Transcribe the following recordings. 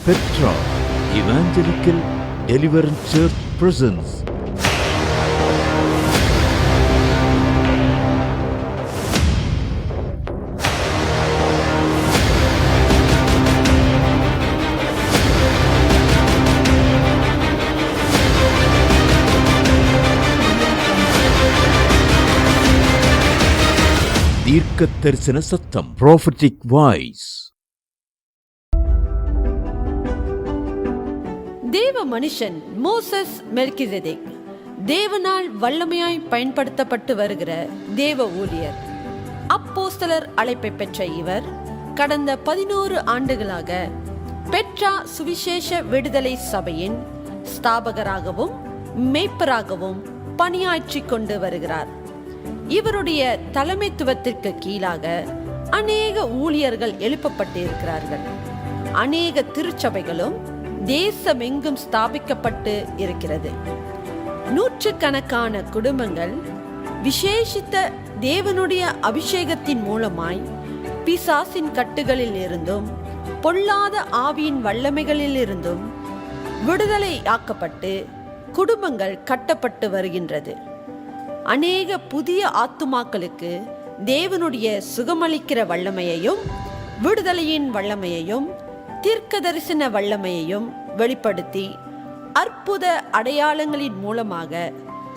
Petra Evangelical Deliverance Church presents தீர்க்க தரிசன சத்தம், prophetic voice. தேவ மனுஷன் மோசஸ் மெல்கிசேதேக் தேவனால் வல்லமையாய் பயன்படுத்தப்பட்டு வருகிற தேவ ஊழியர். அப்போஸ்தலர் அழைப்பை பெற்ற இவர் கடந்த 11 ஆண்டுகளாக பெட்ரா சுவிசேஷ விடுதலை சபையின் ஸ்தாபகராகவும் மேய்ப்பராகவும் பணியாற்றிக் கொண்டு வருகிறார். இவருடைய தலைமைத்துவத்திற்கு கீழாக அநேக ஊழியர்கள் எழுப்பப்பட்டு இருக்கிறார்கள். அநேக திருச்சபைகளும் தேசமெங்கும் ஸ்தாபிக்கப்பட்டு இருக்கிறது. நூற்றுக்கணக்கான குடும்பங்கள் விசேஷித்த தேவனுடைய அபிஷேகத்தின் மூலமாய் பிசாசின் கட்டுகளில் இருந்தும் பொல்லாத ஆவியின் வல்லமைகளில் இருந்தும் விடுதலை ஆக்கப்பட்டு குடும்பங்கள் கட்டப்பட்டு வருகின்றது. அநேக புதிய ஆத்துமாக்களுக்கு தேவனுடைய சுகமளிக்கிற வல்லமையையும் விடுதலையின் வல்லமையையும் தீர்க்க தரிசன வல்லமையையும் வெளிப்படுத்தி அற்புத அடையாளங்களின் மூலமாக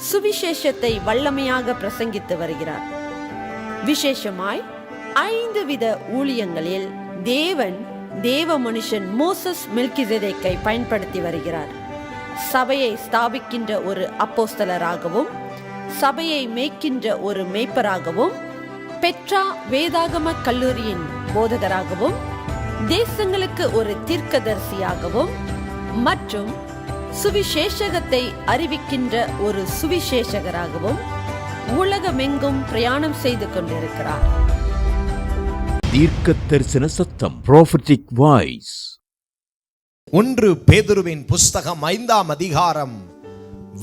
சுவிசேஷத்தை வல்லமையாக பிரசங்கித்து வருகிறார். விசேஷமாய் 5 வித ஊழியங்களில் தேவன் தேவ மனுஷன் மோசஸ் மெல்கிசேதேக்கை பயன்படுத்தி வருகிறார். சபையை ஸ்தாபிக்கின்ற ஒரு அப்போஸ்தலராகவும் சபையை மேய்க்கின்ற ஒரு மேய்ப்பராகவும் பெட்ரா வேதாகம கல்லூரியின் போதகராகவும் தேசங்களுக்கு ஒரு தீர்க்கதரிசியாகவும் மற்றும் சுவிசேஷகத்தை அறிவிக்கின்ற ஒரு சுவிசேஷகராகவும் உலகமெங்கும் பிரயாணம் செய்து கொண்டிருக்கிறார். தீர்க்க தரிசன சத்தம், prophetic voice. 1 பேதுருவின் புஸ்தகம் 5ஆம் அதிகாரம்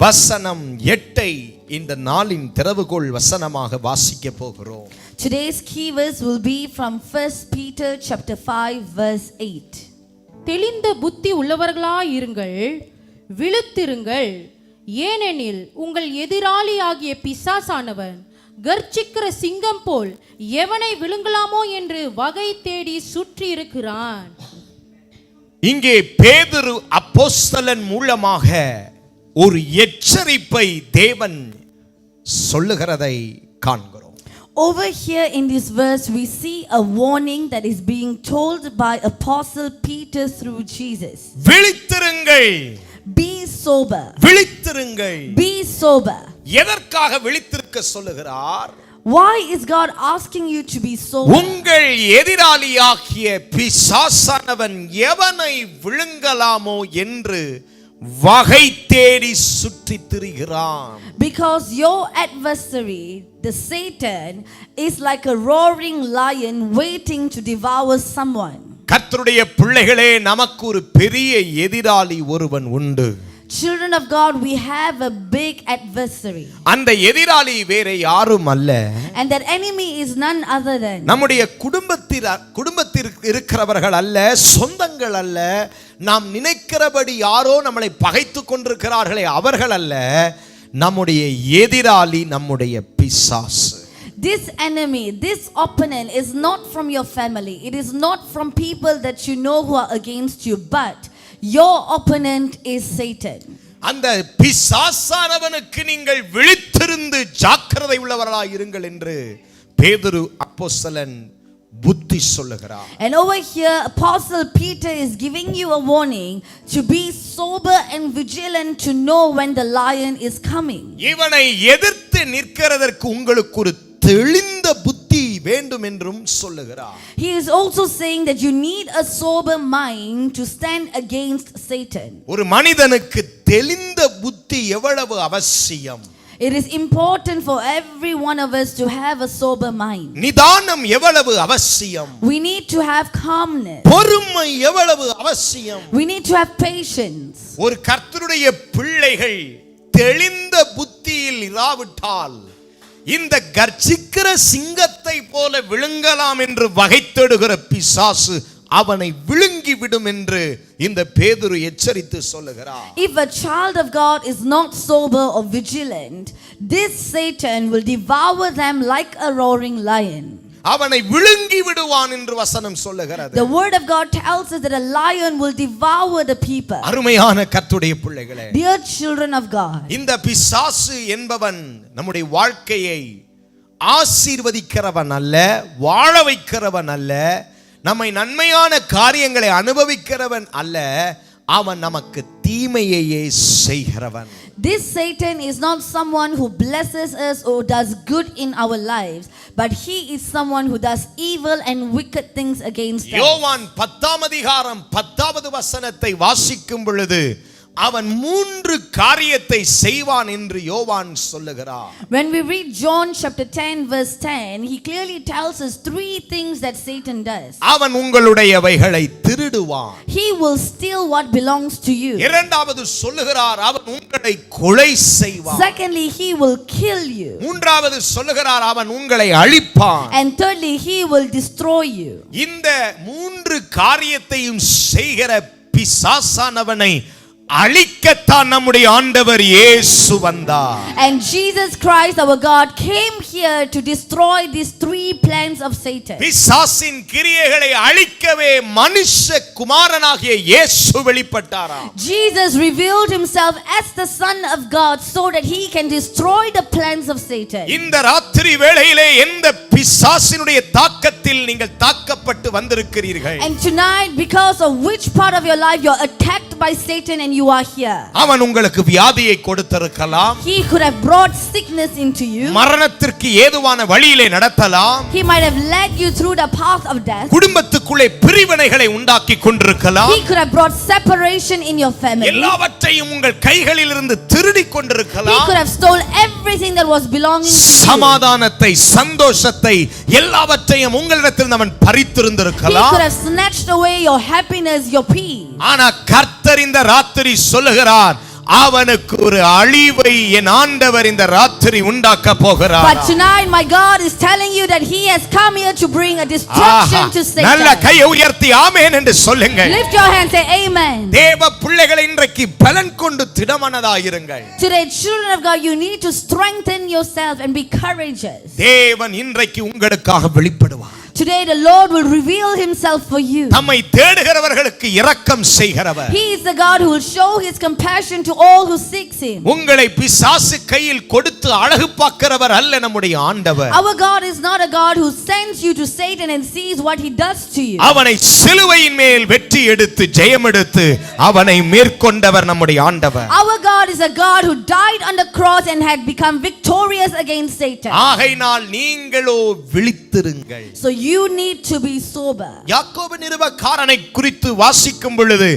வசனம் 8 இந்த நாளின் திறவுகோல் வசனமாக வாசிக்க போகிறோம். Today's key verse will be from 1 Peter chapter 5 verse 8. தெளிந்த புத்தி உள்ளவர்களாயிருங்கள், விழித்திருங்கள், ஏனெனில் உங்கள் எதிராளியாகிய பிசாசானவன் கர்ச்சிக்கிற சிங்கம் போல் எவனை விழுங்கலாமோ என்று வகை தேடி சுற்றி இருக்கிறான். இங்கே பேதுரு அப்போஸ்தலன் மூலமாக ஒரு எச்சரிப்பை தேவன் சொல்லுகிறதை காண்கிறோம். Over here in this verse we see a warning that is being told by Apostle Peter through Jesus. விழித்திருங்கள், Be sober. விழித்திருங்கள். Be sober. எதற்காக விழித்திருக்க சொல்லுகிறார்? Why is God asking you to be sober? உங்கள் எதிராளியாகிய பிசாசானவன் எவனை விழுங்கலாமோ என்று வகை தேடி சுற்றி திரிகிறான். Because your adversary, the Satan, is like a roaring lion waiting to devour someone. கர்த்தருடைய பிள்ளைகளே, நமக்கு ஒரு பெரிய எதிராளி ஒருவன் உண்டு. Children of God, we have a big adversary. அந்த எதிராளி வேற யாரும் அல்ல. And that enemy is none other than நம்முடைய குடும்பத்திற்கு இருக்கிறவர்கள் அல்ல, சொந்தங்கள் அல்ல, நாம் நினைக்கிறபடி யாரோ நம்மளை பகைத்து கொண்டிருக்கிறார்களே அவர்கள் அல்ல. நம்முடைய எதிராளி நம்முடைய பிசாசு. This enemy, this opponent is not from your family. It is not from people that you know who are against you, but your opponent is Satan. அந்த பிசாசானவனுக்கு நீங்கள் விழித்திருந்து ஜாக்கிரதை உள்ளவர்களாய் இருங்கள் என்று பேதுரு அப்போஸ்தலன் புத்தி சொல்லுகிறார். And over here Apostle Peter is giving you a warning to be sober and vigilant to know when the lion is coming. இவனை எதிர்த்து நிற்கிறதற்கு உங்களுக்கு ஒரு தெளிந்த புத்தி வேண்டும் என்றும் சொல்லுகிறார். He is also saying that you need a sober mind to stand against Satan. ஒரு மனிதனுக்கு தெளிந்த புத்தி எவ்வளவு அவசியம். It is important for every one of us to have a sober mind. நிதானம் எவ்வளவு அவசியம். We need to have calmness. பொறுமை எவ்வளவு அவசியம். We need to have patience. ஒரு கர்த்தருடைய பிள்ளைகள் தெளிந்த புத்தியில் இராவிட்டால் இந்த கர்ச்சிக்கிற சிங்கத்தை போல விழுங்கலாம் என்று வகை தேடுகிற பிசாசு அவனை விழுங்கி விடும் என்று இந்த பேதுரு எச்சரித்து சொல்லுகிறார். If a child of God is not sober or vigilant, this Satan will devour them like a roaring lion. அவனை விழுங்கி விடுவான் என்று வசனம் சொல்லுகிறது. The word of God tells us that a lion will devour the people. அருமையான கர்த்தருடைய பிள்ளைகளே, Dear children of God, இந்த பிசாசு என்பவன் நம்முடைய வாழ்க்கையை ஆசீர்வதிக்கிறவன் அல்ல, வாழ வைக்கிறவன் அல்ல, நம்மை நன்மையான காரியங்களை அனுபவிக்கிறவன் அல்ல, அவன் நமக்கு தீமையையே செய்கிறவன். this Satan is not someone who blesses us or does good in our lives, but he is someone who does evil and wicked things against us. யோவான் 10ஆம் அதிகாரம் 10வது வசனத்தை வாசிக்கும் பொழுது அவன் 3 காரியத்தை செய்வான் என்று யோவான் சொல்லுகிறார். When we read John chapter 10 verse 10, he clearly tells us 3 things that Satan does. அவன் உங்களுடையவைகளை திருடுவான். He will steal what belongs to you. இரண்டாவது சொல்லுகிறார் அவன் உங்களை கொலை செய்வான். Secondly, he will kill you. மூன்றாவது சொல்லுகிறார் அவன் உங்களை அழிப்பான். And thirdly, he will destroy you. இந்த 3 காரியத்தையும் செய்கிற பிசாசானவனை அழிக்கத்தான் நம்முடைய ஆண்டவர் இயேசு வந்தார். And Jesus Christ our God came here to destroy these 3 plans of Satan. பிசாசின் கிரியைகளை அழிக்கவே மனுஷ குமாரனாகிய இயேசு வெளிப்பட்டாராம். Jesus revealed himself as the Son of God so that he can destroy the plans of Satan. இந்த ராத்திரி வேளையிலே எந்த பிசாசினுடைய தாக்கத்தில் நீங்கள் தாக்கப்பட்டு வந்திருக்கிறீர்கள்? And tonight, because of which part of your life you're attacked by Satan and you are here. அவன் உங்களுக்கு வியாதியை கொடுத்திருக்கலாம். He could have brought sickness into you. மரணத்திற்கு ஏதுவான வழியிலே நடத்தலாம். He might have led you through the path of death. குடும்பத்துக்குள்ளே பிரிவினைகளை உண்டாக்கி கொண்டிருக்கலாம். He could have brought separation in your family. எல்லாவற்றையும் உங்கள் கைகளில் இருந்து திருடி He கொண்டிருக்கலாம். could have stole everything that was belonging to you. சமாதானத்தை, சந்தோஷத்தை, எல்லாவற்றையும் உங்களிடத்தில் அவன் He பறித்திருந்திருக்கலாம். could have snatched away your happiness, your peace. ஆனா கர்த்தர் இந்த ராத்திரி சொல்லுகிறார் அவனுக்கு ஒரு அழிவை என் ஆண்டவர் இந்த ராத்திரி உண்டாக்க போகிறார். But tonight my God is telling you that he has come here to bring a destruction to Satan. நல்ல கையை உயர்த்தி ஆமென் என்று சொல்லுங்கள். Lift your hand, say amen. தேவ பிள்ளைகளை இன்றைக்கு பலன் கொண்டு திடமனதாயிருங்கள். Today, children of God, you need to strengthen yourself and be courageous. தேவன் இன்றைக்கு உங்களுக்காக வெளிப்படுவார். Today the Lord will reveal himself for you. தம்மை தேடுகிறவர்களுக்கு இரக்கம் செய்கிறவர். He is the God who will show his compassion to all who seeks him. உங்களை பிசாசு கையில் கொடுத்து அழகு பார்க்கிறவர் அல்ல நம்முடைய ஆண்டவர். Our God is not a God who sends you to Satan and sees what he does to you. அவனை சிலுவையின் மேல் வெற்றி எடுத்து ஜெயம் எடுத்து அவனை மேற்கொண்டவர் நம்முடைய ஆண்டவர். Our God is a God who died on the cross and had become victorious against Satan. ஆகையினால் நீங்களோ விழித்திருங்கள். So you need to be sober. யாக்கோபு நிருபக்காரனை குறித்து வாசிக்கும் பொழுது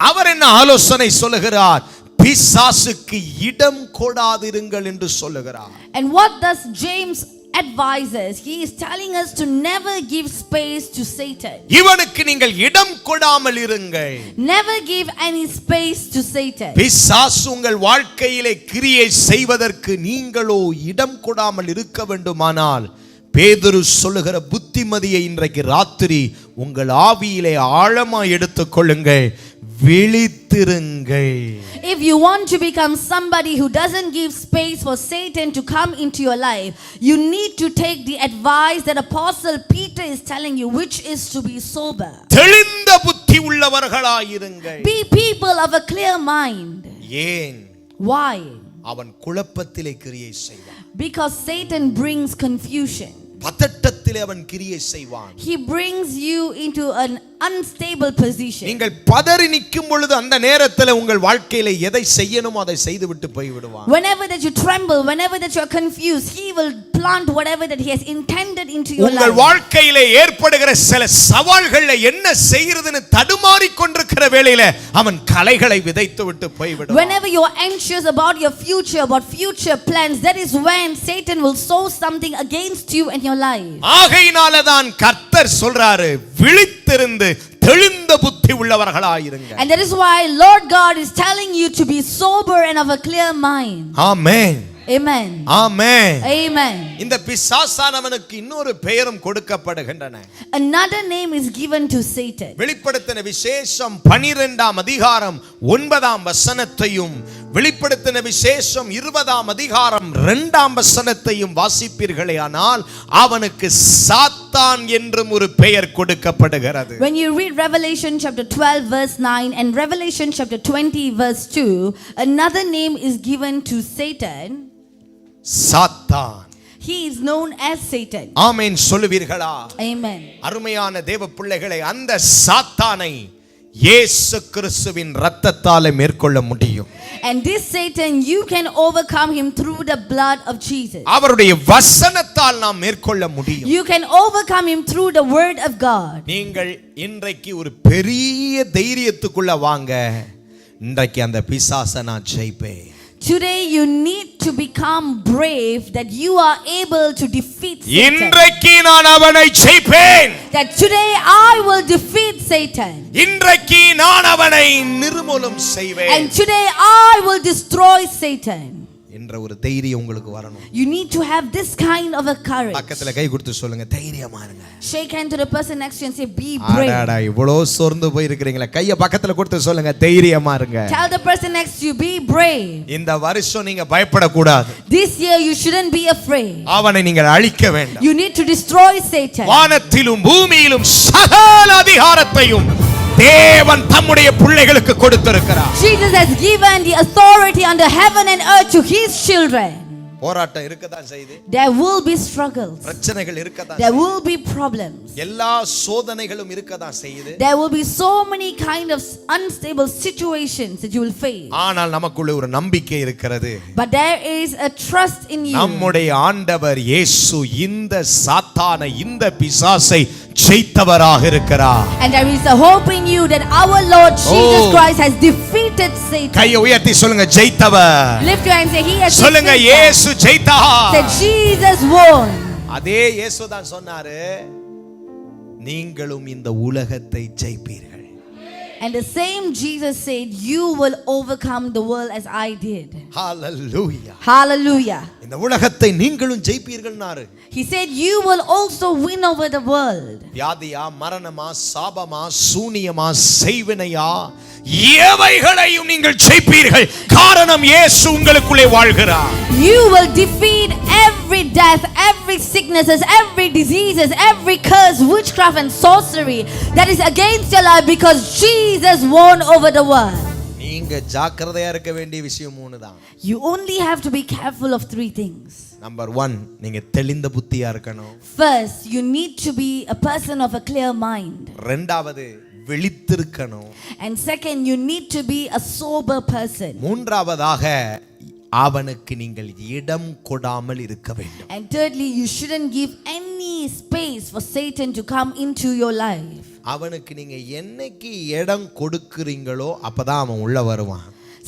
அவர் என்ன ஆலோசனை சொல்லுகிறார்? பிசாசுக்கு இடம் கொடாதிருங்கள் என்று சொல்லுகிறார். And what does James advises? He is telling us to never give space to Satan. இவனுக்கு நீங்கள் இடம் கொடாமல் இருங்கள். Never give any space to Satan. பிசாசு உங்கள் வாழ்க்கையிலே கிரியை செய்வதற்கு நீங்களோ இடம் கொடாமல் இருக்க வேண்டுமானால் பேதுரு சொல்லுகிற புத்திமதியை இன்றைக்கு ராத்திரி உங்கள் ஆவியிலே ஆழமாய் எடுத்துக்கொள்ளுங்கள். விழித்திருங்கள். If you want to become somebody who doesn't give space for Satan to come into your life, you need to take the advice that Apostle Peter is telling you, which is to be sober. தெளிந்த புத்தி உள்ளவர்களாயிருங்கள். Be people of a clear mind. ஏன்? Why? அவன் குழப்பத்திலே கிரியை செய்வான். Because Satan brings confusion. பதட்டத்திலே அவன் கிரியை செய்வான். He brings you into an unstable position. நீங்கள் பதறி நிற்கும் பொழுது அந்த நேரத்தில் உங்கள் வாழ்க்கையில எதை செய்யணுமோ அதை செய்துவிட்டு போய் விடுவான். Whenever that you tremble, whenever that you are confused, he will plant whatever that he has intended into your life. உங்கள் வாழ்க்கையிலே ஏற்படுகிற சில சவால்களை என்ன செய்கிறதுன்னு தடுமாறி கொண்டிருக்கிற வேளையில அவன் களைகளை விதைத்து விட்டு போய் விடுவான். Whenever you are anxious about your future, about future plans, that is when Satan will sow something against you and your life. ஆகையினால தான் கர்த்தர் சொல்றாரு விழித்திருந்து தெளிந்த புத்தி உள்ளவர்களாயிருங்க. And that is why Lord God is telling you to be sober and of a clear mind. Amen. Amen. Amen. Amen. இந்த பிசாசானவனுக்கு இன்னொரு பெயரும் கொடுக்கப்படுகின்றன. Another name is given to Satan. வெளிப்படுத்தின விசேஷம் 12ஆம் அதிகாரம் 9ஆம் வசனத்தையும் வெளிப்படுத்தின விசேஷம் 20ஆம் அதிகாரம் 2ஆம் வசனத்தையும் வாசிப்பீர்களேயானால் அவனுக்கு சாத்தான் என்றும் ஒரு பெயர் கொடுக்கப்படுகிறது. When you read Revelation chapter 12 verse 9 and Revelation chapter 20 verse 2, another name is given to Satan. சாத்தான். He is known as Satan. Amen சொல்லுவீர்களா? Amen. அருமையான தேவ பிள்ளைகளை, அந்த சாத்தானை இயேசு கிறிஸ்துவின் இரத்தத்தாலே மேற்கொள்ள முடியும். And this Satan, you can overcome him through the blood of Jesus. அவருடைய வசனத்தால் நாம் மேற்கொள்ள முடியும். You can overcome him through the word of God. நீங்கள் இன்றைக்கு ஒரு பெரிய தைரியத்துக்குள்ள வாங்க. இன்றைக்கு அந்த பிசாசை நான் ஜெயிப்பேன். Today you need to become brave that you are able to defeat Satan. இன்றைக்கு நான் அவனை ஜெயிப்பேன். That today I will defeat Satan. இன்றைக்கு நான் அவனை நிர்மூலம் செய்வேன். And today I will destroy Satan. என்ற ஒரு தைரியம் உங்களுக்கு வரணும். You need to have this kind of a courage. பக்கத்துல கை கொடுத்து சொல்லுங்க, தைரியமா இருங்க. Shake hand to the person next to you and say, be brave. அடடா, இவ்வளோ சோர்ந்து போய் இருக்கீங்களா? கையை பக்கத்துல கொடுத்து சொல்லுங்க, தைரியமா இருங்க. Tell the person next to you, be brave. இந்த வருஷம் நீங்க பயப்படக்கூடாது. This year you shouldn't be afraid. அவனை நீங்கள் அழிக்க வேண்டும். You need to destroy Satan. வானத்திலும் பூமியிலும் சகல அதிகாரத்தையும் தேவன் தம்முடைய பிள்ளைகளுக்கு கொடுத்திருக்கிறார். Jesus has given the authority under heaven and earth to his children. போராட்டம் இருக்கதான் செய்யுது. There will be struggles. பிரச்சனைகள் இருக்கதான். There will be problems. எல்லா சோதனைகளும் இருக்கதான் செய்யுது. There will be so many kind of unstable situations that you will face. ஆனால் நமக்குள்ள ஒரு நம்பிக்கை இருக்கிறது. But there is a trust in you. நம்முடைய ஆண்டவர் இயேசு இந்த சாத்தானை, இந்த பிசாசை ஜெயித்தவராக இருக்கிறார். And there is a hope in you that our Lord Jesus Christ has defeated Satan. கையை உயர்த்தி சொல்லுங்க, ஜெயித்தவர். Lift your hand and say, he has சொல்லுங்க, defeated. இயேசு ஜெயித்தார். Say, Jesus won. அதே இயேசு தான் சொன்னாரு, நீங்களும் இந்த உலகத்தை ஜெயிப்பீர்கள். And the same Jesus said, you will overcome the world as I did. Hallelujah. Hallelujah. இந்த உலகத்தை நீங்களும் ஜெயிப்பீர்கள்னாரு. He said, you will also win over the world. வியாதியா, மரணமா, சாபமா, சூனியமா, செய்வினையா, எவைகளையும் நீங்கள் ஜெயிப்பீர்கள். காரணம் இயேசு உங்களுக்குள்ளே வாழ்கிறார். You will defeat every death, every sicknesses, every diseases, every curse, witchcraft and sorcery that is against your life because Jesus won over the world. நீங்க ஜாக்கிரதையா இருக்க வேண்டிய விஷயம் மூணு தான். You only have to be careful of three things. Number 1, நீங்க தெளிந்த புத்தியா இருக்கணும். First, you need to be a person of a clear mind. இரண்டாவது, விழித்திருக்கணும். And second, you need to be a sober person. மூன்றாவதாக, அவனுக்கு நீங்கள் இடம் கொடாமல் இருக்க வேண்டும். And thirdly, you shouldn't give any space for Satan to come into your life. அவனுக்கு நீங்க என்னைக்கு இடம் கொடுக்கிறீங்களோ அப்பதான் அவன் உள்ள வருவான்.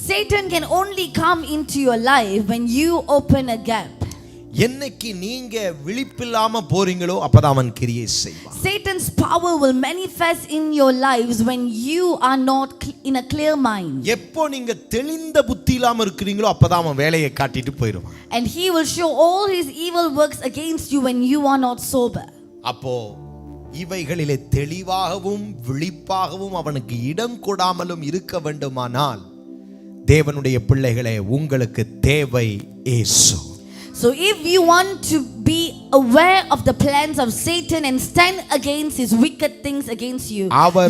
Satan can only come into your life when you open a gap. என்னைக்கு நீங்க விழிப்பில்லாம போறீங்களோ அப்பதான் அவன் கிரியை செய்வான். Satan's power will manifest in your lives when you are not in a clear mind. எப்போ நீங்க தெளிந்த புத்தி இல்லாம இருக்கிறீங்களோ அப்பதான் அவன் வேலையை காட்டிட்டு போயிடுவான். And he will show all his evil works against you when you are not sober. அப்போ இவைகளிலே தெளிவாகவும் விழிப்பாகவும் அவனுக்கு இடம் கொடாமலும் இருக்க வேண்டுமானால் தேவனுடைய பிள்ளைகளே, உங்களுக்கு தேவை இயேசு. So if you want to be aware of the plans of Satan and stand against his wicked things against you,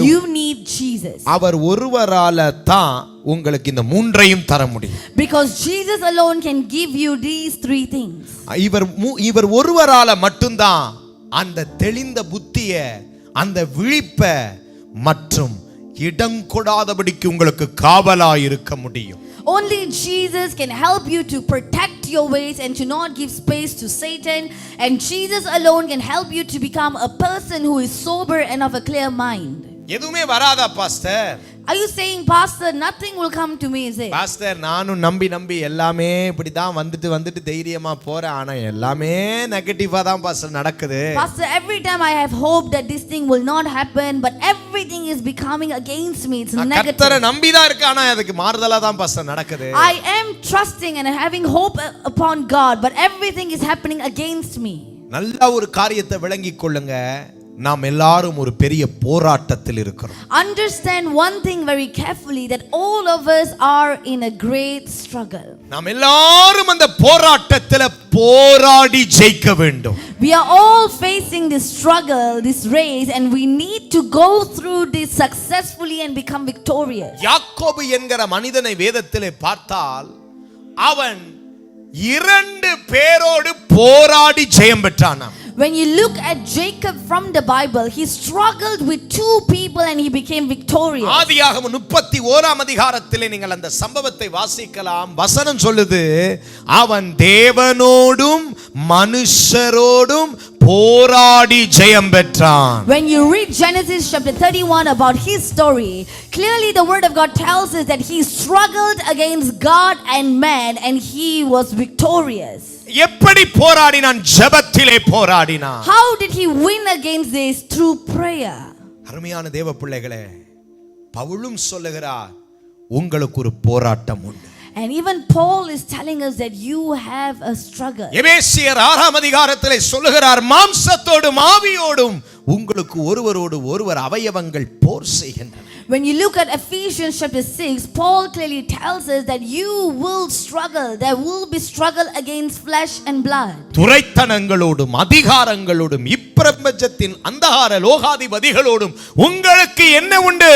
you need Jesus. அவர் ஒருவரால தான் உங்களுக்கு இந்த மூன்றையும் தர முடியும். Because Jesus alone can give you these three things. இவர் ஒருவரால மட்டும்தான் அந்த தெளிந்த புத்திய, அந்த விழிப்ப மற்றும் இடம் கொடாதபடிக்கு உங்களுக்கு காவலா இருக்க முடியும். Only Jesus can help you to protect your ways and to not give space to Satan, and Jesus alone can help you to become a person who is sober and of a clear mind. எதுமே வராதா pastor? Are you saying, Pastor, nothing will come to me? Is it? Pastor நானும் நம்பி எல்லாமே இப்படி தான் வந்துட்டு தைரியமா போறேன், ஆனா எல்லாமே நெகட்டிவா தான் பாஸ்டர் நடக்குது. Pastor, every time I have hope that this thing will not happen, but everything is becoming against me. It's நான் negative. கர்த்தரை நம்பி தான் இருக்கேன், ஆனா அதுக்கு மாறுதலா தான் பாஸ்டர் நடக்குது. I am trusting and having hope upon God, but everything is happening against me. நல்ல ஒரு காரியத்தை விளங்கிக் கொள்ளுங்க, நாம் எல்லாரும் ஒரு பெரிய போராட்டத்தில் இருக்கிறோம். Understand one thing very carefully, that all of us are in a great struggle. நாம் எல்லாரும் அந்த போராட்டத்தில் போராடி ஜெயிக்க வேண்டும். We are all facing this struggle, this race, and we need to go through this successfully and become victorious. யாக்கோபு என்கிற மனிதனை வேதத்திலே பார்த்தால் அவன் 2 பேரோடு போராடி ஜெயம் பெற்றானாம். When you look at Jacob from the Bible, he struggled with 2 people and he became victorious. ஆதியாகமம் 31ஆம் அதிகாரத்திலே நீங்கள் அந்த சம்பவத்தை வாசிக்கலாம். வசனம் சொல்லுது, அவன் தேவனோடும் மனுஷரோடும் போராடி ஜெயம் பெற்றான். When you read Genesis chapter 31 about his story, clearly the word of God tells us that he struggled against God and man and he was victorious. எப்படி போராடினான்? ஜெபத்திலே போராடினான். How did he win against this? Through prayer. அருமையான தேவ பிள்ளைகளே, பவுலும் சொல்லுகிறார், உங்களுக்கு ஒரு போராட்டம் உண்டு. And even Paul is telling us that you have a struggle. எபேசியர் 6ஆம் அதிகாரத்திலே சொல்லுகிறார், மாம்சத்தோடும் ஆவியோடும் உங்களுக்கு ஒருவரோடு ஒருவர் அவயவங்கள் போர் செய்கின்றன. When you look at Ephesians chapter 6, Paul clearly tells us that you will struggle. There will be struggle against flesh and blood. துரைத்தனங்களோடும் அதிகாரங்களோடும் இப்பிரபஞ்சத்தின் அந்தகார லோகாதிபதிகளோடும் உங்களுக்கு என்ன உண்டு?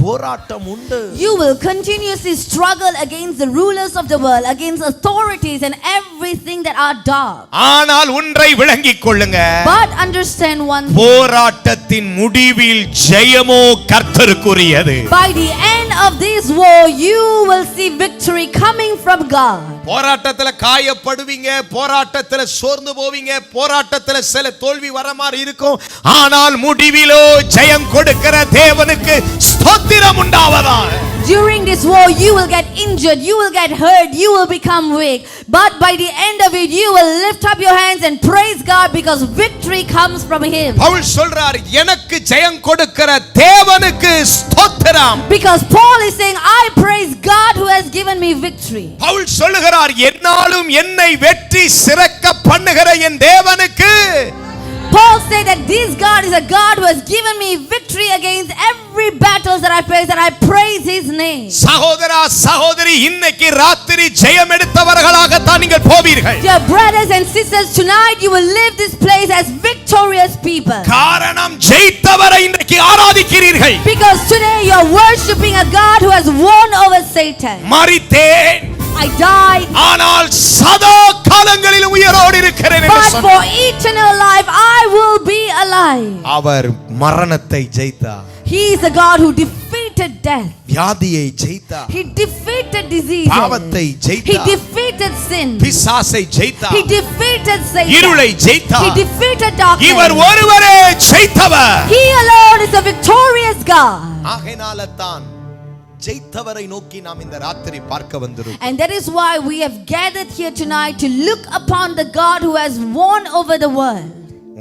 போராட்டம் உண்டு. You will continuously struggle against the rulers of the world, against authorities and everything that are dark. ஆனால் ஒன்றை விளங்கிக் கொள்ளுங்க, But understand one thing. போராட்டத்தின் முடிவில் ஜெயமோ கர்த்தருக்குரியது. By the end of this war, you will see victory coming from God. போராட்டத்துல காயப்படுவீங்க, போராட்டத்துல சோர்ந்து போவீங்க, போராட்டத்துல சில தோல்வி வர மாதிரி இருக்கும், ஆனால் முடிவிலோ ஜெயம் கொடுக்கிற தேவனுக்கு ஸ்தோத்திரம் உண்டாவதாக. During this war, you will get injured, you will get hurt, you will become weak. But by the end of it, you will lift up your hands and praise God because victory comes from Him. Pavul சொல்றார், எனக்கு ஜெயம் கொடுக்கிற தேவனுக்கு ஸ்தோத்திரம். Because Paul is saying, I praise God who has given me victory. Pavul சொல்லுகிறார், என்னாலும் என்னை வெற்றி சிறக்க பண்ணுகிற என் தேவனுக்கு. Paul said that this God is a God who has given me victory against every battle that I face, and I praise His name. சகோதரா சகோதரி, இன்னைக்கு ராத்திரி ஜெயம் எடுத்தவர்களாக தான் நீங்கள் போவீர்கள். Dear brothers and sisters, tonight you will leave this place as victorious people. காரணம் ஜெயித்தவரை இன்றைக்கு ஆராதிக்கிறீர்கள். Because today you are worshiping a God who has won over Satan. மரித்தேன், I died, ஆனால் சதா காலங்களில் உயிரோடு இருக்கிறேன் என்று but சொன்னார். for eternal life I will be alive. அவர் மரணத்தை ஜெயித்தார். He is a God who defeated death. வியாதியை ஜெயித்தார். He defeated disease. பாவத்தை He ஜெயித்தார். defeated sin. பிசாசை ஜெயித்தார். He defeated Satan. இருளை ஜெயித்தார். He defeated darkness. இவர் ஒருவரே ஜெயித்தவர். He alone is a victorious God. ஆகையினால தான் ஜெயித்தவரை நோக்கி நாம் இந்த ராத்திரி பார்க்க வந்திருக்கிறோம். And that is why we have gathered here tonight to look upon the God who has won over the world.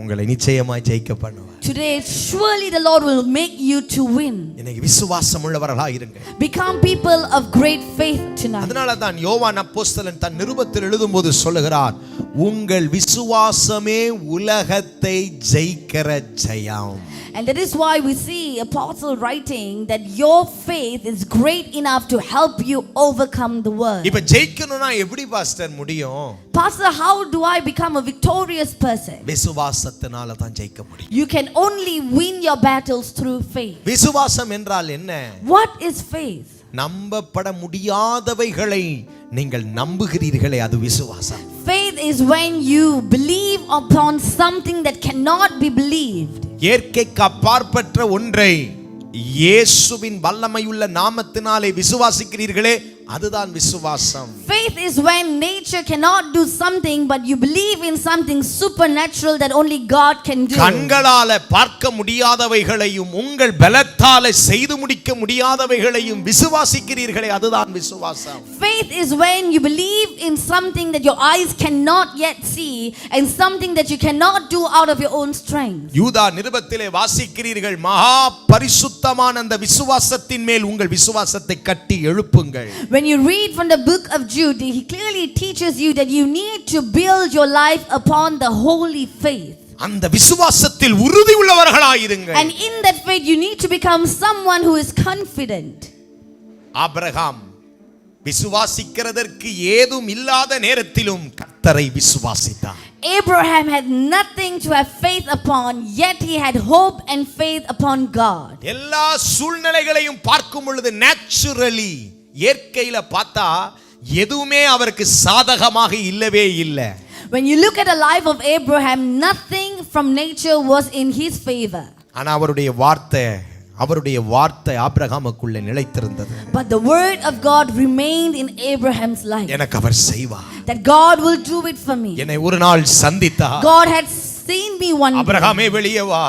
உங்களை நிச்சயமாய் ஜெயிக்க பண்ணுவார். Today surely the Lord will make you to win. இன்னைக்கு விசுவாசம் உள்ளவர்களாக இருங்க. Become people of great faith tonight. அதனால தான் யோவான் அப்போஸ்தலன் தன் நிருபத்தில் எழுதும்போது சொல்லுகிறார், உங்கள் விசுவாசமே உலகத்தை ஜெயிக்கிற ஜெயம். And that is why we see apostle writing that your faith is great enough to help you overcome the world. இப்ப ஜெயிக்கணும்னா எப்படி பாஸ்டர் முடியும்? Pastor, how do I become a victorious person? விசுவாசத்தினால தான் ஜெயிக்க முடியும். You can only win your battles through faith. விசுவாசம் என்றால் என்ன? What is faith? நம்பப்பட முடியாதவைகளை நீங்கள் நம்புகிறீர்களே, அது விசுவாசம். Faith is when you believe upon something that cannot be believed. இயற்கைக்கு அப்பாற்பட்ட ஒன்றை இயேசுவின் வல்லமையுள்ள நாமத்தினாலே விசுவாசிக்கிறீர்களே, அதுதான் விசுவாசம். Faith is when nature cannot do something but you believe in something supernatural that only God can do. கண்களால பார்க்க முடியாதவைகளையும் உங்கள் பலத்தால செய்து முடிக்க முடியாதவைகளையும் விசுவாசிக்கிறீர்களே, அதுதான் விசுவாசம். Faith is when you believe in something that your eyes cannot yet see and something that you cannot do out of your own strength. யூதா நிருபத்திலே வாசிக்கிறீர்கள், மகா பரிசுத்தமான அந்த விசுவாசத்தின் மேல் உங்கள் விசுவாசத்தை கட்டி எழுப்புங்கள். When you read from the book of Jude, he clearly teaches you that you need to build your life upon the holy faith. அந்த விசுவாசத்தில் உறுதி உள்ளவர்களாயிருங்கள். And in that faith you need to become someone who is confident. Abraham விசுவாசிக்கிறதற்கு ஏதும் இல்லாத நேரத்திலும் கர்த்தரை விசுவாசித்தார். Abraham had nothing to have faith upon, yet he had hope and faith upon God. எல்லா சூழ்நிலைகளையும் பார்க்கும் பொழுது நேச்சுரலி இயற்கையில பார்த்தா எதுவுமே அவருக்கு சாதகமாக இல்லவே இல்லை. When you look at the life of Abraham, nothing from nature was in his favor. ஆனா அவருடைய வார்த்தை ஆபிரகாமுக்குள்ளே நிலைத்திருந்தது. But the word of God remained in Abraham's life. எனக்கு அவர் செய்வார். That God will do it for me. என்னை ஒரு நாள் சந்தித்தார். God had seen me one day. ஆபிரகாமே வெளியே வா.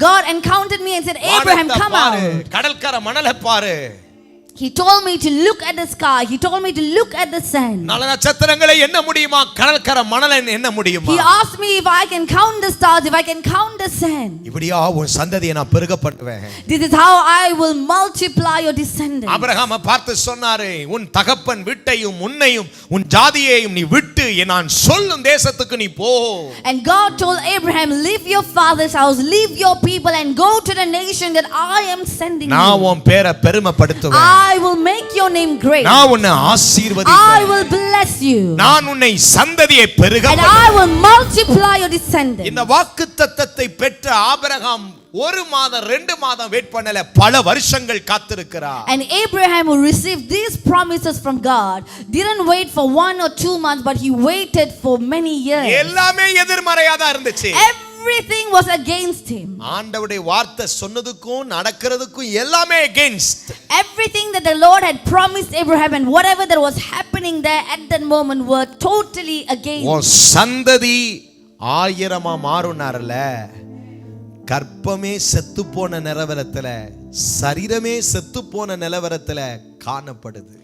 God encountered me and said, Abraham, come out. கடல்கரை மணலை பாரு. He told me to look at the sky. He told me to look at the sand. நல நட்சத்திரங்களை எண்ண முடியுமா? கடல்கரை மணலை எண்ண முடியுமா? He asked me if I can count the stars, if I can count the sand. இப்படியா உன் சந்ததியை நான் பெருக பண்ணுவேன். This is how I will multiply your descendants. ஆபிரகாமை பார்த்து சொன்னாரே, உன் தகப்பன் வீட்டையும் உன்னையும் உன் ஜாதியையும் நீ விட்டு நான் சொல்லும் தேசத்துக்கு நீ போ. And God told Abraham, leave your father's house, leave your people and go to the nation that I am sending you. நான் உன் பேரை பெருமைப்படுத்துவேன். I will make your name great. நான் உன்னை ஆசீர்வதிப்பேன். I will bless you. நான் உன்னை சந்ததியை பெருக And I will multiply your descendants. இந்த வாக்குத்தத்தத்தை பெற்ற ஆபிரகாம் ஒரு மாதம் 2 மாதம் வெயிட் பண்ணல, பல வருஷங்கள் காத்திருக்கிறார். And Abraham, who received these promises from God, didn't wait for 1 or 2 months, but he waited for many years. எல்லாமே எதிர்மறையா தான் இருந்துச்சு. Everything was against him. ஆண்டவருடைய வார்த்தை சொன்னதுக்கும் நடக்கிறதுக்கும் எல்லாமே against. Everything that the Lord had promised Abraham and whatever that was happening there at that moment were totally against. உன் சந்ததி 1000 மாறுனார்ல, கற்பமே செத்து போன நிலவரத்துல, சரீரமே செத்து போன நிலவரத்துல காணப்படுது.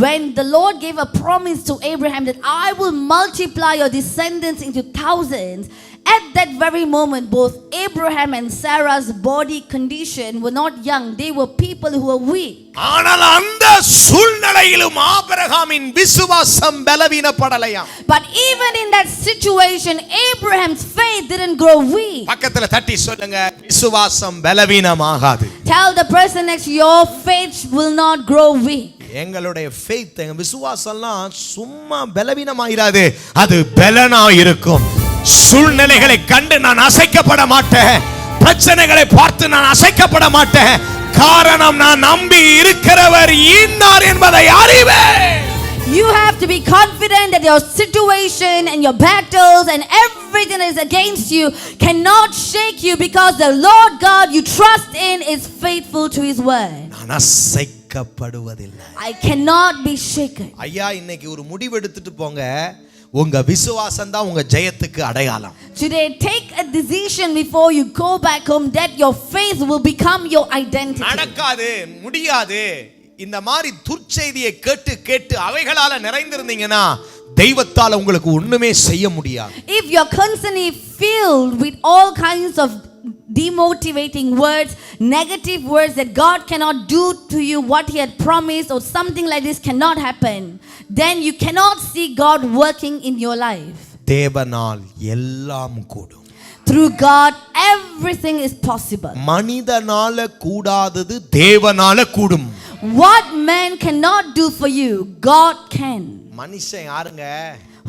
When the Lord gave a promise to Abraham that I will multiply your descendants into thousands, at that very moment both Abraham and Sarah's body condition were not young, they were people who were weak. ஆனால் அந்த சூழ்நிலையிலும் ஆபிரகாமின் விசுவாசம் பலவீனப்படலையாம். But even in that situation Abraham's faith didn't grow weak. பக்கத்துல தட்டி சொல்லுங்க, விசுவாசம் பலவீனமாகாது. Tell the person next to you, your faith will not grow weak. எங்களுடைய faith, எங்க விசுவாசம்லாம் சும்மா பலவீனமாயிராது, அது பலனா இருக்கும். சூழ்நிலைகளை கண்டு நான் அசைக்கப்பட மாட்டேன். பிரச்சனைகளை பார்த்து நான் அசைக்கப்பட மாட்டேன். காரணம் நான் நம்பி இருக்கிறவர் இன்னார் என்பதை அறிவேன். You have to be confident that your situation and your battles and everything that is against you cannot shake you, because the Lord God you trust in is faithful to his word. நான் அசைக்கப்படுவதில்லை. I cannot be shaken. ஐயா, இன்னைக்கு ஒரு முடிவு எடுத்துட்டு போங்க. உங்க விசுவாசம் தான் உங்க ஜெயத்துக்கு அடையாளம். Today take a decision before you go back home that your faith will become your identity. நடக்காது, முடியாது. இந்த மாதிரி துர்ச்செய்தியை கேட்டு கேட்டு அவைகளால நிறைந்திருந்தீங்கன்னா தெய்வத்தால உங்களுக்கு ஒண்ணுமே செய்ய முடியாது. If you're constantly filled with all kinds of demotivating words, negative words that God cannot do to you what he had promised, or something like this cannot happen, then you cannot see God working in your life. தேவனால் எல்லாம் கூடும். Through God everything is possible. மனிதனால கூடாதது தேவனால கூடும். What man cannot do for you, God can. மனுஷன் யாருங்க?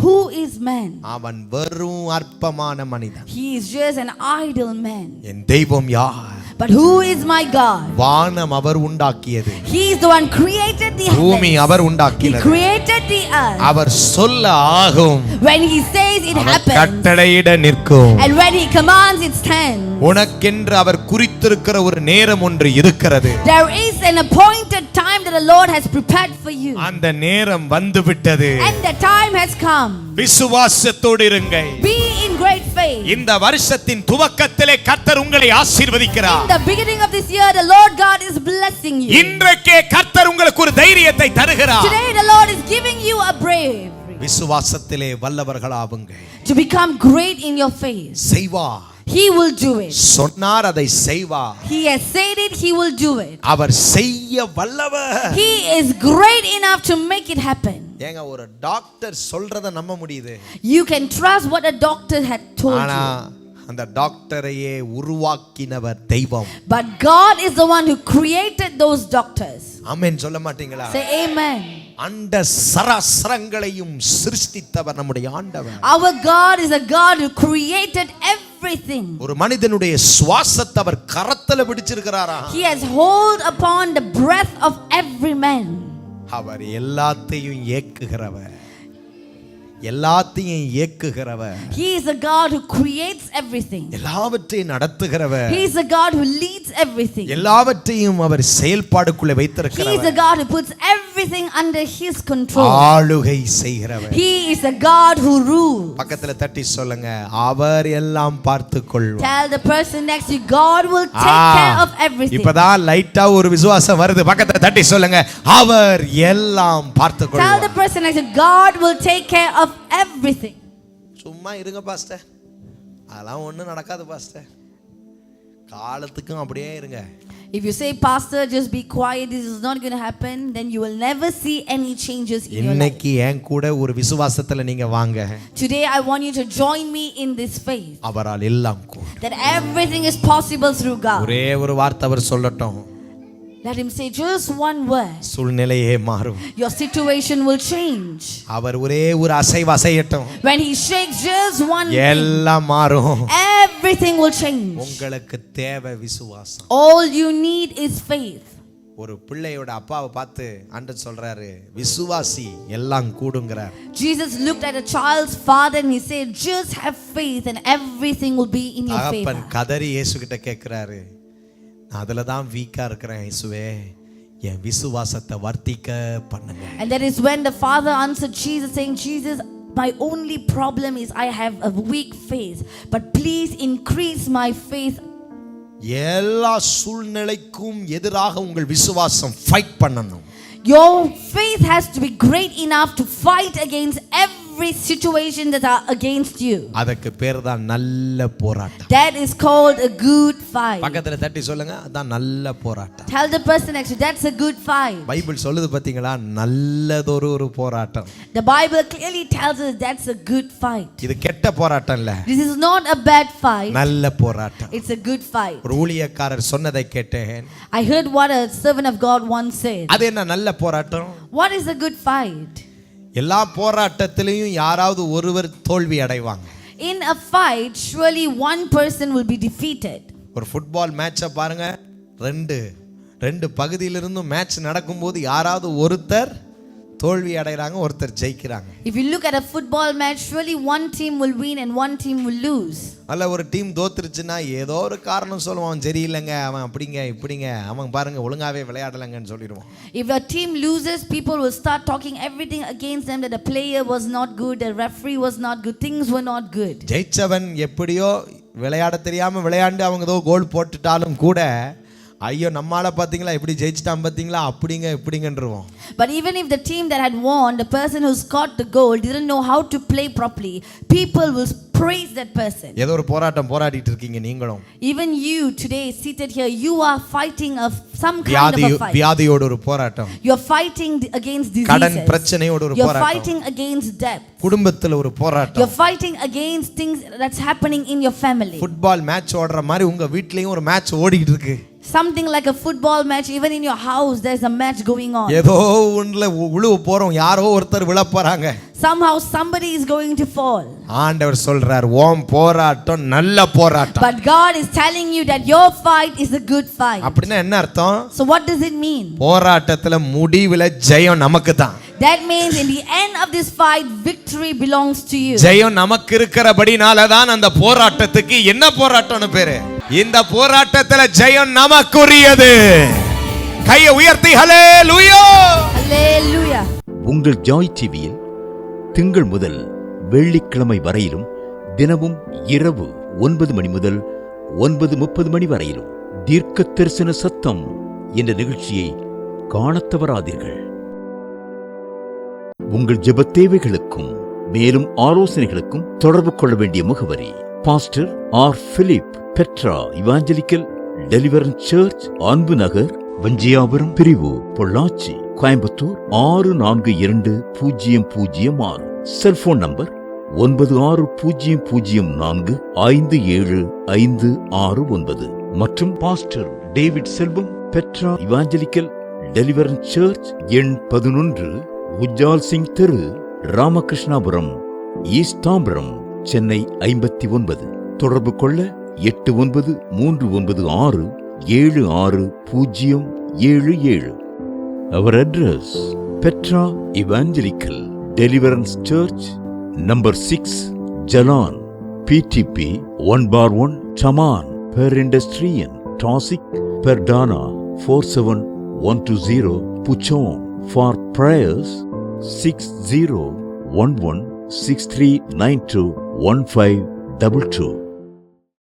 Who is man? அவன் வெறும் அற்பமான மனிதன். He is just an idle man. என் தெய்வம் யார்? But who is my God? வானம் அவர் உண்டாக்கியது. He is the one created the பூமி heavens. Our He உண்டாக்கினது. created the earth. அவர் சொல்ல ஆகும், When he says it our happens. கட்டளையிட நிற்கும். And when he commands it stands. உனக்கென்று அவர் குறித்திருக்கிற ஒரு நேரம் ஒன்று இருக்கிறது. There is an appointed time that the Lord has prepared for you. அந்த நேரம் வந்து விட்டது. And the time has come. விசுவாசத்தோடு இருங்கள். Be in great faith. இந்த வருஷத்தின் துவக்கத்திலே கர்த்தர் உங்களை ஆசீர்வதிக்கிறார். In the beginning of this year, the Lord God is blessing you. இன்றைக்கே கர்த்தர் உங்களுக்கு ஒரு தைரியத்தை தருகிறார். Today the Lord is giving you a bravery. விசுவாசத்திலே வல்லவர்களாவுங்கள். To become great in your faith. செய்வார். He will do it. சொன்னார் அதை செய்வார். He has said it, he will do it. அவர் செய்ய வல்லவர். He is great enough to make it happen. ஏங்க ஒரு doctor சொல்றத நம்ப முடியுது. You can trust what a doctor had told ஆனா you. அந்த டாக்டரையே உருவாக்கினவர் தெய்வம். But God is the one who created those doctors. ஆமென் சொல்ல மாட்டீங்களா? Say amen. அண்ட சராசரங்களையும் சிருஷ்டித்தவர் நம்முடைய ஆண்டவர். Our God is a God who created everything. ஒரு மனிதனுடைய சுவாசத்தை அவர் கரத்துல பிடிச்சிருக்கிறாரா? He has hold upon the breath of every man. அவர் எல்லாத்தையும் இயக்குகிறவர். எல்லாத்தையும் இயக்குகிறவர். He is a God who creates everything. எல்லாவற்றையும் நடத்துகிறவர். He is a God who leads everything. எல்லாவற்றையும் அவர் செயல்பாடுக்குள்ளே He is வைத்திருக்கிறவர். a God who puts everything under his control. ஆளுகை செய்கிறவர். He is a God who rules. பக்கத்துல தட்டி சொல்லுங்க, அவர் எல்லாம் பார்த்துக்கொள்வார். Tell the person next to you, God will take care of everything. இப்பதான் லைட்டா ஒரு விசுவாசம் வருது. பக்கத்துல தட்டி சொல்லுங்க, அவர் எல்லாம் Tell பார்த்துக்கொள்வார். the person next to you, God will take care of everything. சும்மா இருங்க பாஸ்டர், அதெல்லாம் ஒண்ணும் நடக்காது பாஸ்டர். காலத்துக்கும் அப்படியே இருங்க. If you say, Pastor, just be quiet, this is not going to happen, then you will never see any changes in your life. இன்னைக்கு என் கூட ஒரு விசுவாசத்துல நீங்க வாங்க. Today I want you to join me in this faith. அவரால் எல்லாம் கூடும். That everything is possible through God. ஒரே ஒரு வார்த்தை அவர் சொல்லட்டும், Let him say just one word. சூழ்நிலையே மாறும். Your situation will change. அவர் ஒரே ஒரு அசைவு அசையட்டும், When he shakes just one thing, எல்லாம் மாறும். everything will change. உங்களுக்கு தேவை விசுவாசம். All you need is faith. ஒரு பிள்ளையோட அப்பாவை பார்த்து ஆண்டவர் சொல்றாரு, விசுவாசி எல்லாம் கூடுங்கிறார். Jesus looked at a child's father and he said, just have faith and everything will be in your தகப்பன் favor. கதறி இயேசு கிட்ட கேட்கிறாரு, நான் அதுல தான் வீக்கா இருக்கிறேன் இயேசுவே, என் விசுவாசத்தை வர்த்திக்க பண்ணுங்க. And that is when the father answered Jesus saying, Jesus, my only problem is I have a weak faith, but please increase my faith. எல்லா சூழ்நிலைக்கும் எதிராக உங்கள் விசுவாசம் ஃபைட் பண்ணணும். Your faith has to be great enough to fight against every situation that are against you. அதுக்கு பேர் தான் நல்ல போராட்டம். That is called a good fight. பக்கத்துல தட்டி சொல்லுங்க, அதான் நல்ல போராட்டம். Tell the person next to you, that's a good fight. Bible சொல்லுது பாத்தீங்களா, நல்லதொரு போராட்டம். The Bible clearly tells us that's a good fight. இது கெட்ட போராட்டம் இல்ல, This is not a bad fight. நல்ல போராட்டம். It's a good fight. ஒரு ஊழியக்காரர் சொன்னதை கேட்டேன். I heard what a servant of God once said. அது என்ன நல்ல போராட்டம்? What is a good fight? எல்லா போராட்டத்திலையும் யாராவது ஒருவர் தோல்வி அடைவாங்க. In a fight, surely one person will be defeated. ஒரு ஃபுட்பால் மேட்சை பாருங்க, ரெண்டு பகுதியிலிருந்தும் மேட்ச் நடக்கும்போது யாராவது ஒருத்தர் தோல்வி அடைறாங்க, ஒருத்தர் ஜெயிக்கிறாங்க. If you look at a football match, surely one team will win and one team will lose. அல்ல ஒரு டீம் தோத்துருச்சுன்னா ஏதோ ஒரு காரணம் சொல்லுவான், சரியில்லைங்க, அவன் அப்படிங்க இப்படிங்க, அவன் பாருங்க ஒழுங்காவே விளையாடலங்கன்னு சொல்லிடுவான். If a team loses, people will start talking everything against them, that the player was not good, the referee was not good, things were not good. ஜெயிச்சவன் எப்படியோ விளையாட தெரியாம விளையாண்டு அவங்க ஏதோ கோல் போட்டுட்டாலும் கூட, ஐயோ நம்மால பாத்தீங்களா எப்படி ஜெயிச்சிட்டான் பாத்தீங்களா அப்படிங்க இப்படிங்கன்றோம். But even if the team that had won, the person who scored the goal didn't know how to play properly, people will praise that person. ஏதோ ஒரு போராட்டம் போராடிட்டு இருக்கீங்க நீங்களும். Even you today seated here, you are fighting some kind of a fight. வியாதியோட ஒரு போராட்டம். You are fighting against diseases. கடன் பிரச்சனையோட ஒரு You are போராட்டம். fighting against debt. குடும்பத்துல ஒரு You போராட்டம். are fighting against things that's happening in your family. Football match ஓடுற மாதிரி உங்க வீட்லயும் ஒரு மேட்ச் ஓடிட்டு இருக்கு. Something like a football match, even in your house there's a match going on. ஏதோ ஒண்ணுல விழுவ போறோம், யாரோ ஒருத்தர் விழ போறாங்க. Somehow somebody is going to fall. ஆண்டவர் சொல்றார், ஓம் போராட்டம் நல்ல போராட்டம். But God is telling you that your fight is a good fight. அப்படின்னா என்ன அர்த்தம்? So what does it mean? போராட்டத்துல முடிவுல ஜெயம் நமக்கு தான். That means in the end of this fight, victory belongs to you. ஜெயம் நமக்கு இருக்கிறபடினால தான் அந்த போராட்டத்துக்கு என்ன போராட்டம்னு பேரு. இந்த போராட்டத்துல ஜெயம் நமக்குரியது. கையை உயர்த்தி ஹல்லேலூயா. Hallelujah. உங்கள் ஜாய் டிவியில் திங்கள் முதல் வெள்ளிக்கிழமை வரையிலும் தினமும் இரவு 9 மணி முதல் 9:30 மணி வரையிலும் தீர்க்க தரிசன சத்தம் என்ற நிகழ்ச்சியை காணத் தவறாதீர்கள். உங்கள் ஜெப தேவைகளுக்கும் மேலும் ஆலோசனைகளுக்கும் தொடர்பு கொள்ள வேண்டிய முகவரி: pastor R. Philip, Petra Evangelical Deliverance Church, Anbu Nagar, வஞ்சியாபுரம் பிரிவு, பொள்ளாச்சி, கோயம்புத்தூர் 642006. செல்போன் நம்பர் 9600457569 மற்றும் பாஸ்டர் டேவிட் செல்வம், பெட்ரா இவாஞ்சலிக்கல் டெலிவரன்ஸ் சர்ச், எண் 11, உஜ்ஜால் சிங் தெரு, ராமகிருஷ்ணாபுரம், ஈஸ்ட் தாம்பரம், சென்னை 59. தொடர்பு கொள்ள 8939967677. Our address: Petra Evangelical Deliverance Church, number 6, Jalan, PTP 1/1, Taman, Perindustrian, Tosik, Perdana 47120, Puchon. For prayers 601163921522.